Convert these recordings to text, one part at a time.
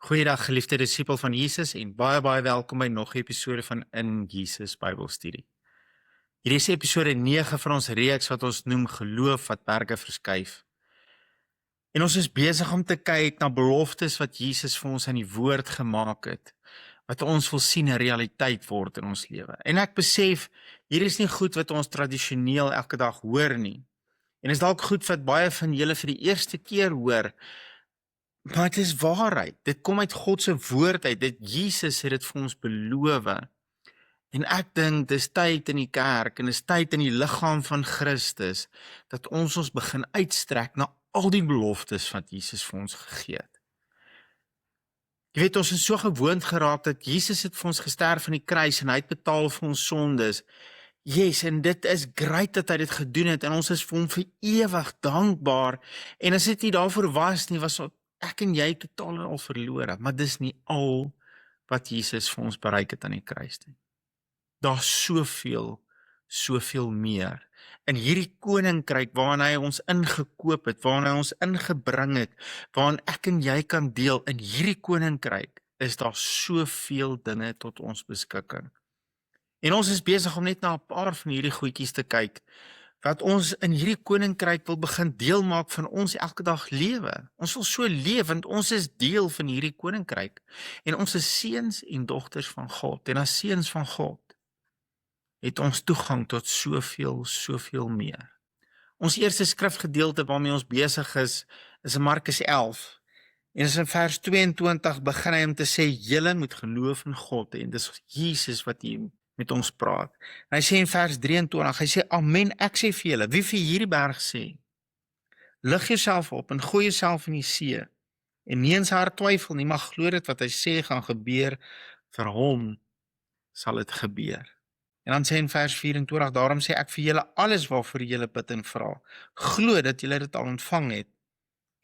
Goeiedag geliefde disipel van Jesus en baie welkom by nog 'n episode van In Jesus Bybelstudie. Hierdie is episode 9 van ons reeks wat ons noem Geloof wat berge verskuif. En ons is besig om te kyk na beloftes wat Jesus vir ons in die woord gemaak het, wat ons wil sien 'n realiteit word in ons lewe. En ek besef, hier is nie goed wat ons tradisioneel elke dag hoor nie. En is dalk goed wat baie van julle vir die eerste keer hoor, maar dit is waarheid. Dit kom uit God se woord uit. Jesus het dit vir ons beloof. En ek dink dis tyd in die kerk en dis tyd in die liggaam van Christus dat ons begin uitstrek na al die beloftes wat Jesus vir ons gegee het. Jy weet, ons is so gewoond geraak dat Jesus het vir ons gesterf aan die kruis en hy het betaal vir ons sondes. Yes, en dit is great dat hy dit gedoen het en ons is vir hom vir ewig dankbaar. En as dit nie daarvoor was nie, was ek en jy totaal en al verlore, maar dis nie al wat Jesus vir ons bereik het aan die kruis nie. Daar's soveel meer. In hierdie koninkryk waarin hy ons ingekoop het, waarin hy ons ingebring het, waarin ek en jy kan deel, in hierdie koninkryk is daar soveel dinge tot ons beskikking. En ons is besig om net na 'n paar van hierdie goedjies te kyk, wat ons in hierdie koninkryk wil begin deel maak van ons elke dag lewe. Ons wil so leef, want ons is deel van hierdie koninkryk. En ons is seuns en dogters van God. En as seuns van God, het ons toegang tot soveel meer. Ons eerste skrifgedeelte waarmee ons besig is in Markus 11. En in vers 22 begin hy om te sê, julle moet geloof in God. En dis Jesus wat hier met ons praat. En hy sê in vers 23, hy sê, amen, ek sê vir julle, wie vir hierdie berg sê, lig jouself op en gooi jouself in die see, en nie in sy hart twyfel nie, maar glo dit wat hy sê gaan gebeur, vir hom sal dit gebeur. En dan sê in vers 24, daarom sê ek vir julle alles waarvoor julle bid en vra, glo dat julle dit al ontvang het,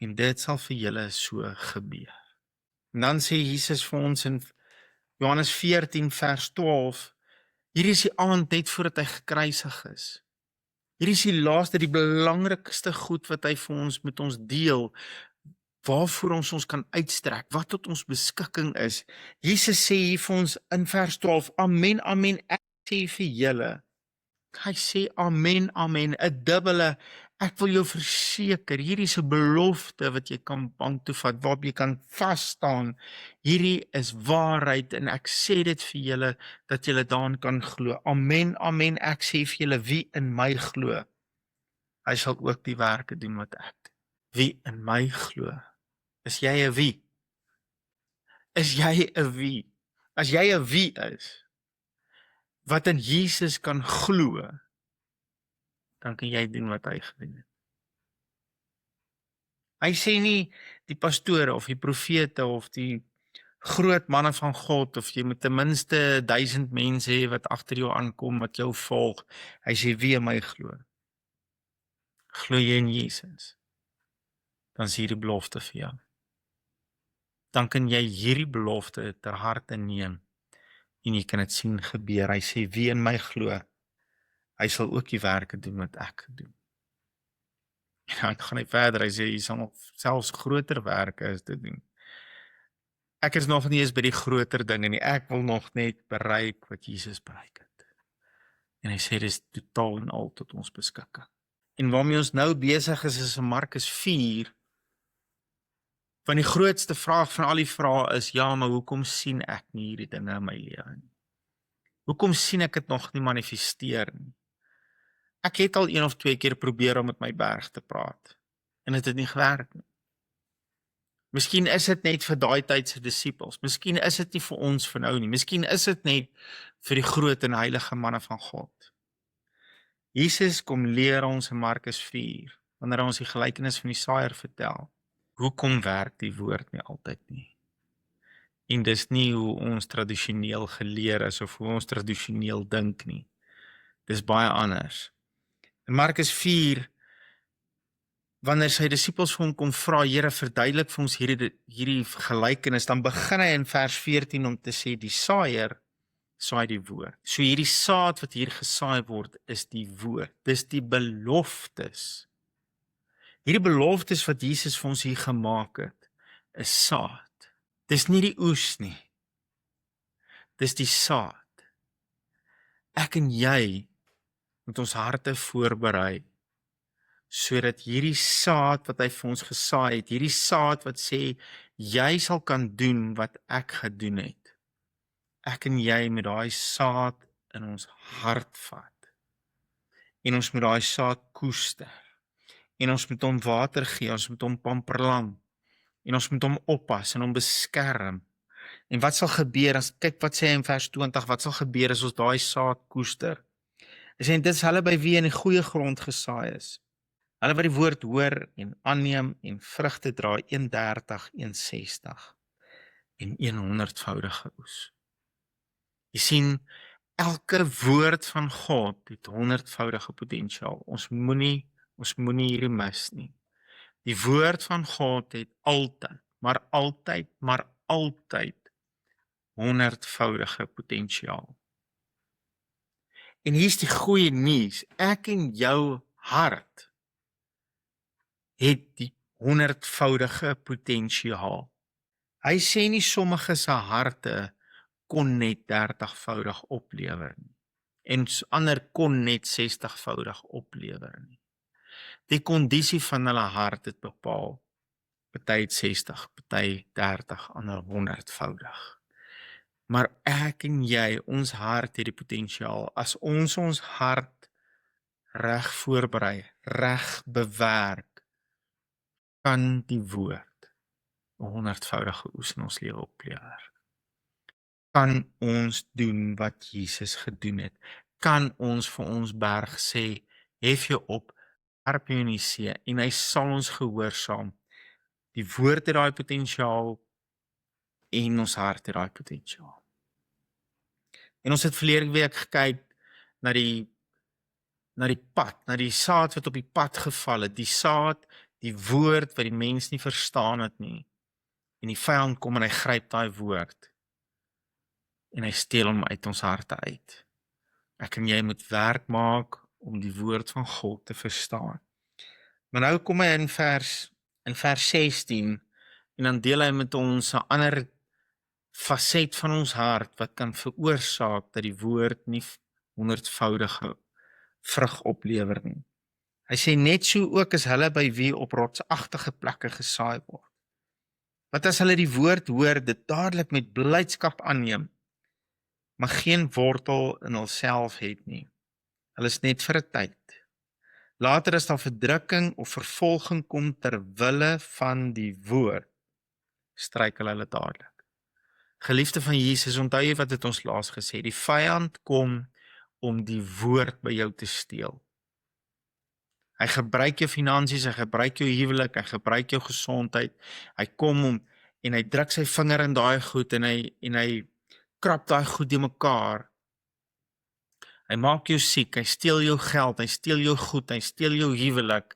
en dit sal vir julle so gebeur. En dan sê Jesus vir ons in Johannes 14 vers 12, hierdie is die aand net voordat hy gekruisig is. Hierdie is die laaste, die belangrikste goed wat hy vir ons met ons deel, waarvoor ons kan uitstrek, wat tot ons beskikking is. Jesus sê hier vir ons in vers 12, amen, amen, ek sê vir julle. Hy sê amen, amen, 'n dubbele, ek wil jou verseker, hierdie is 'n belofte wat jy kan bank toe vat, waarop jy kan vas staan. Hierdie is waarheid en ek sê dit vir julle, dat julle daarin kan glo. Amen, amen, ek sê vir julle, wie in my glo, hy sal ook die werke doen wat ek doen. Wie in my glo. Is jy 'n wie? Is jy 'n wie? As jy 'n wie is, wat in Jesus kan glo, dan kan jy doen wat hy gedoen het. Hy sê nie die pastore of die profete of die groot manne van God of jy moet ten minste 1000 mense hê wat agter jou aankom, wat jou volg. Hy sê wie in my glo. Glo jy in Jesus? Dan is hierdie belofte vir jou. Dan kan jy hierdie belofte ter harte neem en jy kan dit sien gebeur. Hy sê wie in my glo, hy sal ook die werke doen wat ek gedoen. En dan gaan hy verder, hy sê, jy sal nog selfs groter werke as dit doen. Ek is nog nie eens by die groter dinge nie, ek wil nog net bereik wat Jesus bereik het. En hy sê, dit is totaal en al tot ons beskikking. En waarmee ons nou besig is in Markus 4, van die grootste vraag van al die vrae is, ja, maar hoekom sien ek nie hierdie dinge in my lewe nie? Hoekom sien ek dit nog nie manifesteer nie? Ek het al 1 of 2 keer probeer om met my berg te praat, en het nie gewerk nie. Miskien is dit net vir daai tydse disippels, miskien is dit nie vir ons vir nou nie, miskien is dit net vir die groot en heilige manne van God. Jesus kom leer ons in Markus 4, wanneer hy ons die gelykenis van die saaier vertel, hoekom werk die woord nie altyd nie? En dis nie hoe ons tradisioneel geleer is, of hoe ons tradisioneel dink nie. Dis baie anders. In Markus 4, wanneer sy disippels vir hom kom vra, Here, verduidelik vir ons hierdie gelykenis, dan begin hy in vers 14 om te sê, die saaier saai die woord. So hierdie saad wat hier gesaai word, is die woord. Dis die beloftes. Hierdie beloftes wat Jesus vir ons hier gemaak het, is saad. Dis nie die oes nie, dis die saad. Ek en jy moet ons harte voorberei, sodat hierdie saad wat hy vir ons gesaai het, hierdie saad wat sê, jy sal kan doen wat ek gedoen het. Ek en jy met daai saad in ons hart vat. En ons moet daai saad koester. En ons moet hom water gee, ons moet hom pamperlam. En ons moet hom oppas en hom beskerm. En wat sal gebeur as, kyk wat sê hy in vers 20, wat sal gebeur as ons daai saad koester? Hy sê, dit is hulle by wie in die goeie grond gesaai is. Hulle wat die woord hoor en aanneem en vrugte dra 31, 61 en 100voudige oes. Jy sien, elke woord van God het 100voudige potensiaal. Ons moenie hierdie mis nie. Die woord van God het altyd 100voudige potensiaal. En hier's die goeie nuus, ek en jou hart het die 100voudige potensiaal. Hy sê nie sommige se harte kon net 30voudig oplewer nie. En ander kon net 60voudig oplewer nie. Die kondisie van hulle hart het bepaal. Party het 60, party 30, ander 100voudig. Maar ek en jy, ons hart het die potensiaal. As ons hart reg voorberei, reg bewerk, kan die woord 100voudige oes in ons lewe oplewer. Kan ons doen wat Jesus gedoen het? Kan ons vir ons berg sê, hef jou op, werp jou in die see, en hy sal ons gehoorsaam. Die woord het daai potensiaal, en ons hart het daai potensiaal. En ons het verlede week gekyk na die pad, na die saad wat op die pad geval het, die saad, die woord wat die mens nie verstaan het nie. En die vyand kom en hy gryp daai woord, en hy steel hom uit ons harte uit. Ek en jy moet werk maak om die woord van God te verstaan. Maar nou kom hy in vers 16, en dan deel hy met ons 'n ander faset van ons hart wat kan veroorsaak dat die woord nie 100voudige vrug oplewer nie. Hy sê net so ook is hulle by wie op rotsagtige plekke gesaai word. Wat as hulle die woord hoor, dit dadelik met blydskap aanneem, maar geen wortel in hulself het nie. Hulle is net vir 'n tyd. Later as daar verdrukking of vervolging kom ter wille van die woord, struikel hulle dadelik. Geliefde van Jesus, onthou jy wat het ons laas gesê, die vyand kom om die woord by jou te steel. Hy gebruik jou finansies, hy gebruik jou huwelik, hy gebruik jou gesondheid, hy kom om, en hy druk sy vinger in daai goed, en hy krap daai goed die mekaar. Hy maak jou siek, hy steel jou geld, hy steel jou goed, hy steel jou huwelik,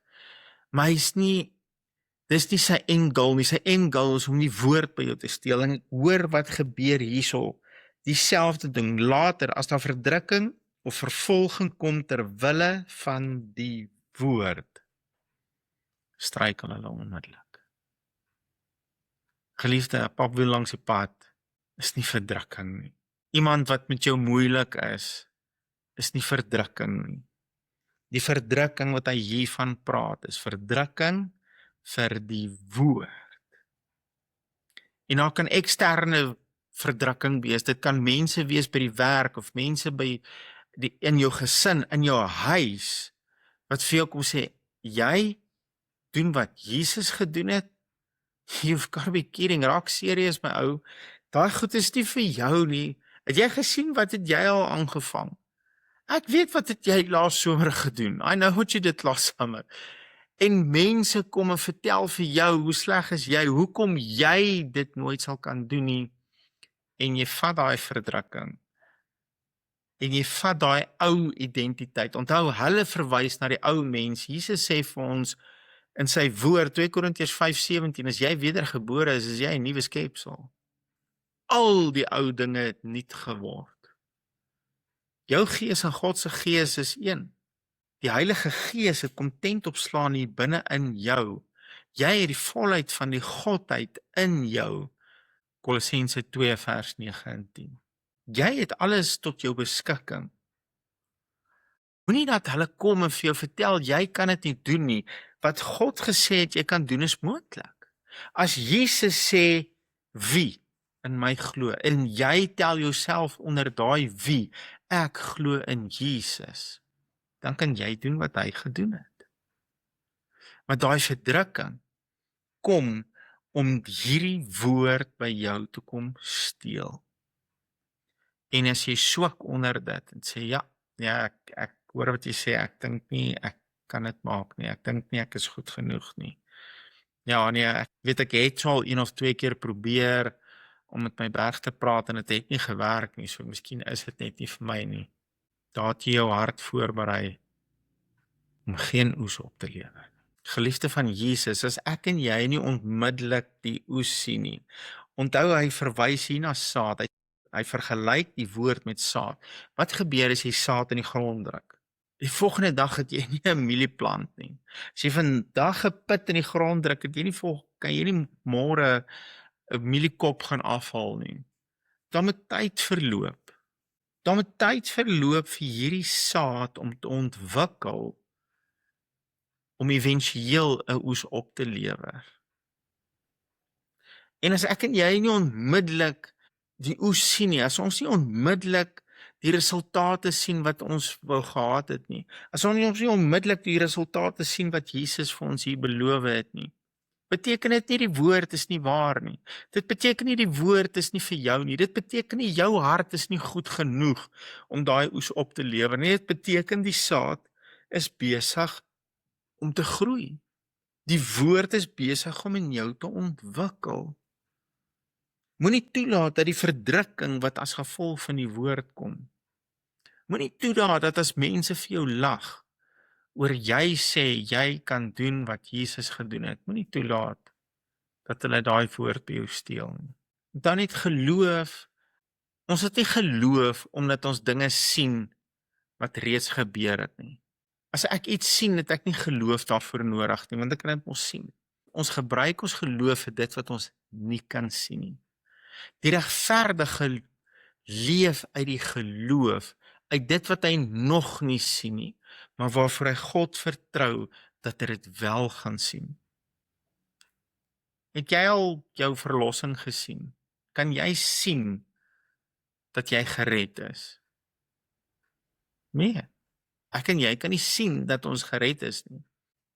maar dis nie sy end goal nie, sy end goal is om die woord by jou te steel, en hoor wat gebeur hierso, dieselfde ding, later as daar verdrukking of vervolging kom ter wille van die woord, struikel hulle onmiddellik. Geliefde, 'n pap wiel langs die pad is nie verdrukking nie. Iemand wat met jou moeilik is nie verdrukking nie. Die verdrukking wat hy hiervan praat, is verdrukking vir die woord. En daar kan eksterne verdrukking wees, dit kan mense wees by die werk, of mense in jou gesin, in jou huis, wat vir jou kom sê, jy doen wat Jesus gedoen het, you've got to be kidding, raak serieus my ou, daai goed is nie vir jou nie, het jy gesien wat het jy al aangevang? Ek weet wat het jy laas somer gedoen, I know what you did last summer, en mense kom en vertel vir jou, hoe sleg is jy, hoekom jy dit nooit sal kan doen nie, en jy vat daai verdrukking, en jy vat daai ou identiteit, onthou, hulle verwys na die ou mens, Jesus sê vir ons, in sy woord, 2 Korintiërs 5:17, as jy wedergebore is jy 'n nuwe skepsel. Al die ou dinge het nuut geword. Jou gees en God se gees is een. Die Heilige Gees het kom tent opslaan hier binne in jou. Jy het die volheid van die Godheid in jou. Kolossense 2 vers 9 en 10. Jy het alles tot jou beskikking. Moenie dat hulle kom en vir jou vertel, jy kan dit nie doen nie. Wat God gesê het, jy kan doen is moontlik. As Jesus sê, wie in my glo, en jy tel jouself onder daai wie, ek glo in Jesus, dan kan jy doen wat hy gedoen het. Maar daai verdrukking kom om hierdie woord by jou te kom steel. En as jy swak onder dit en sê, ja, ek hoor wat jy sê, ek dink nie, ek kan dit maak nie, ek dink nie, ek is goed genoeg nie. Ja, nee, ek weet ek het al 1 of 2 keer probeer om met my berg te praat en dit het nie gewerk nie, so miskien is dit net nie vir my nie. Daar het jy jou hart voorberei om geen oes op te lewer. Geliefde van Jesus, as ek en jy nie onmiddellik die oes sien nie, onthou hy verwys hier na saad, hy vergelyk die woord met saad. Wat gebeur as jy saad in die grond druk? Die volgende dag het jy nie 'n mielieplant nie. As jy vandag 'n pit in die grond druk, het jy nie kan jy nie môre 'n mieliekop gaan afhaal nie. Dan moet tyd verloop. Dan moet tyd verloop vir hierdie saad om te ontwikkel, om éventueel 'n oes op te lewer. En as ek en jy nie onmiddellik die oes sien nie, as ons nie onmiddellik die resultate sien wat ons wou gehad het nie, as ons nie onmiddellik die resultate sien wat Jesus vir ons hier beloof het nie, beteken dit nie die woord is nie waar nie. Dit beteken nie die woord is nie vir jou nie. Dit beteken nie jou hart is nie goed genoeg om daai oes op te lewer nie. Dit beteken die saad is besig om te groei. Die woord is besig om in jou te ontwikkel. Moenie toelaat dat die verdrukking wat as gevolg van die woord kom. Moenie toelaat dat as mense vir jou lag oor jy sê jy kan doen wat Jesus gedoen het. Moenie toelaat dat hulle daai woord by jou steel nie. Dan net geloof. Ons het nie geloof omdat ons dinge sien wat reeds gebeur het nie. As ek iets sien, het ek nie geloof daarvoor nodig nie, want ek kan dit mos sien. Ons gebruik ons geloof vir dit wat ons nie kan sien nie. Die regverdige leef uit die geloof, uit dit wat hy nog nie sien nie, maar waarvoor hy God vertrou dat hy dit wel gaan sien. Het jy al jou verlossing gesien? Kan jy sien dat jy gered is? Nee, ek en jy kan nie sien dat ons gered is nie.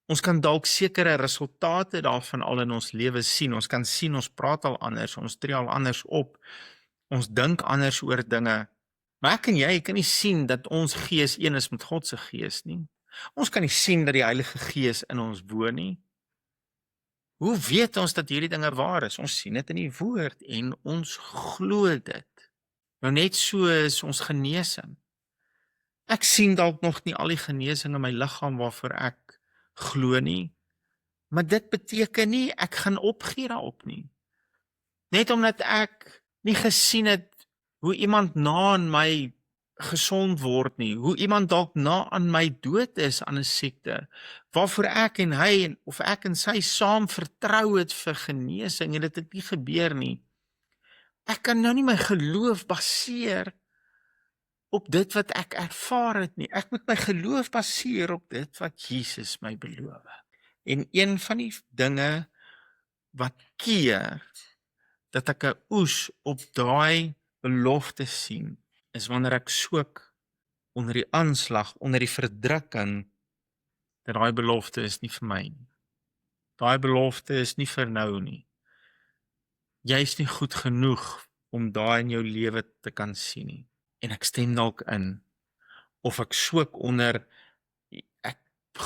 Ons kan dalk sekere resultate daarvan al in ons lewe sien. Ons kan sien, ons praat al anders, ons tree al anders op, ons dink anders oor dinge. Maar ek en jy kan nie sien dat ons gees een is met God se gees nie. Ons kan nie sien dat die Heilige Gees in ons woon nie. Hoe weet ons dat hierdie dinge waar is? Ons sien dit in die woord en ons glo dit. Nou net so is ons genesing. Ek sien dalk nog nie al die genesing in my liggaam waarvoor ek glo nie, maar dit beteken nie ek gaan opgee daarop nie. Net omdat ek nie gesien het hoe iemand na aan my gesond word nie, hoe iemand dalk na aan my dood is aan 'n siekte, waarvoor ek en hy of ek en sy saam vertrou het vir genesing en dit het nie gebeur nie. Ek kan nou nie my geloof baseer op dit wat ek ervaar het nie. Ek moet my geloof baseer op dit wat Jesus my beloof. En een van die dinge wat keer dat ek 'n oes op daai belofte sien, is wanneer ek soek onder die aanslag, onder die verdrukking, dat daai belofte is nie vir my nie. Daai belofte is nie vir nou nie. Jy is nie goed genoeg om daai in jou lewe te kan sien nie. En ek stem dalk in, of ek soek onder, ek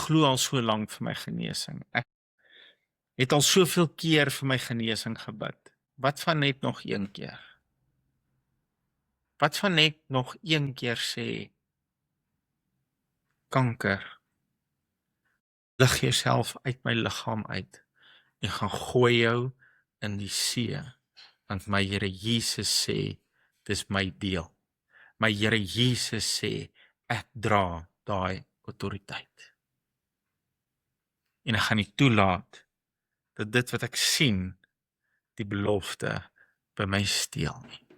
glo al so lank vir my genesing. Ek het al soveel keer vir my genesing gebid. Wat van net nog een keer? Wat van net nog een keer sê, kanker, lig jouself uit my liggaam uit en gaan gooi jou in die see, want my Here Jesus sê, dis my deel. My Here Jesus sê, ek dra daai autoriteit. En ek gaan nie toelaat dat dit wat ek sien, die belofte by my steel nie.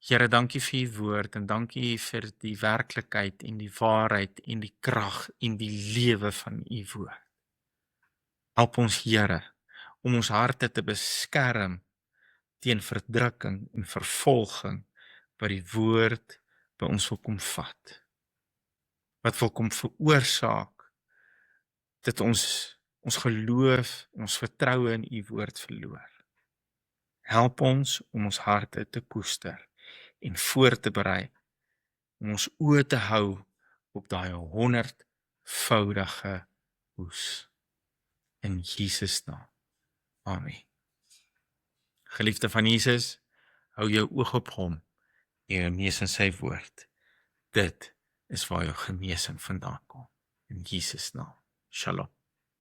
Here, dankie vir u woord en dankie vir die werklikheid en die waarheid en die krag en die lewe van u woord. Help ons, Here, om ons harte te beskerm teen verdrukking en vervolging wat die woord by ons wil kom vat. Wat wil kom veroorsaak dat ons geloof en ons vertroue in u woord verloor. Help ons om ons harte te koester en voor te berei, om ons oë te hou op daai 100voudige oes. In Jesus naam. Amen. Geliefde van Jesus, hou jou oog op hom en jou neus in sy woord. Dit is waar jou genesing vandaan kom. In Jesus naam. Shalom.